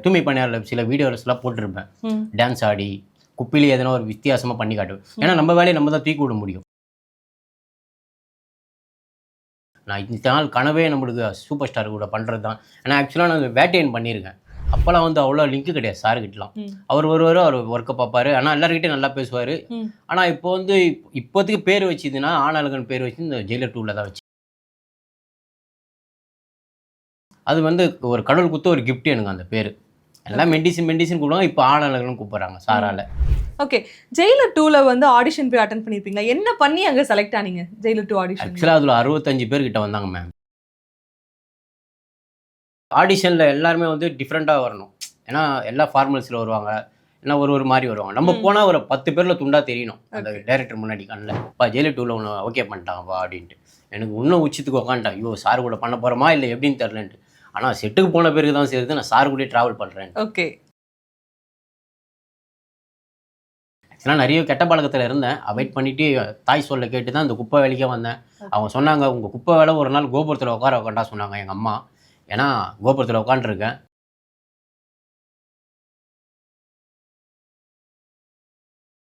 தூய்மை பணியாளர் சில வீடியோஸ்லாம் போட்டிருப்பேன். டான்ஸ் ஆடி குப்பிலி எதனா ஒரு வித்தியாசமாக பண்ணி காட்டுவேன். ஏன்னா நம்ம வேலையை நம்ம தான் தூக்கி விட முடியும். நான் இந்த நாள் கனவே நம்மளுக்கு சூப்பர் ஸ்டார் கூட பண்ணுறது தான். ஏன்னா ஆக்சுவலாக நான் வேட்டையன் பண்ணியிருக்கேன். அப்போல்லாம் வந்து அவ்வளோ லிங்க்கு கிடையாது சார்கிட்டலாம். அவர் வருவார், அவர் ஒர்க்கை பார்ப்பாரு. ஆனால் எல்லாருக்கிட்டையும் நல்லா பேசுவார். ஆனால் இப்போ வந்து இப்போதைக்கு பேர் வச்சுதுன்னா ஆனாளுங்கன்னு பேர் வச்சு இந்த ஜெயிலர் 2ல தான் வச்சு. அது வந்து ஒரு கடவுள் குத்த ஒரு கிஃப்ட் எனக்கு அந்த பேர். எல்லாம் மெடிசின் கூப்பிடுவாங்க. இப்போ ஆனாளுங்கன்னு கூப்பிட்றாங்க சாரால. ஓகே. ஜெயிலர் 2ல வந்து ஆடிஷன் போய் அட்டெண்ட் பண்ணியிருப்பீங்களா? என்ன பண்ணி அங்கே செலக்ட் ஆனீங்க ஜெயிலர் 2 ஆடிஷன்? ஆக்சுவலாக அதில் 65 பேர் கிட்ட வந்தாங்க மேம். ஆடிஷனில் எல்லாருமே வந்து டிஃப்ரெண்ட்டாக வரணும். ஏன்னா எல்லா ஃபார்மல்ஸில் வருவாங்க. ஏன்னா ஒரு மாதிரி வருவாங்க. நம்ம போனால் ஒரு 10 பேரில் துண்டாக தெரியணும் அந்த டைரக்டர் முன்னாடி கண்ணில். இப்போ ஜெயிலர் 2ல ஒன்று ஓகே பண்ணிட்டாங்கப்பா அப்படின்ட்டு. எனக்கு இன்னும் உச்சத்துக்கு உட்காந்துட்டேன். ஐயோ சார் கூட பண்ண போகிறோமா இல்லை எப்படின்னு தெரிலன்ட்டு. ஆனால் செட்டுக்கு போன பிறகு தான் சேர்த்து நான் சார் கூட ட்ராவல் பண்ணுறேன். ஓகே. ஆக்சுவலாக நிறைய கெட்ட பழக்கத்தில் இருந்தேன். அவாய்ட் பண்ணிவிட்டு தாய் சொல்ல கேட்டு தான் இந்த குப்பை வேலைக்கே வந்தேன். அவங்க சொன்னாங்க உங்கள் குப்பை வேலை ஒரு நாள் கோபுரத்தில் உட்கார சொன்னாங்க எங்கள் அம்மா. ஏன்னா கோபுரத்தில் உட்காந்துருக்கேன்.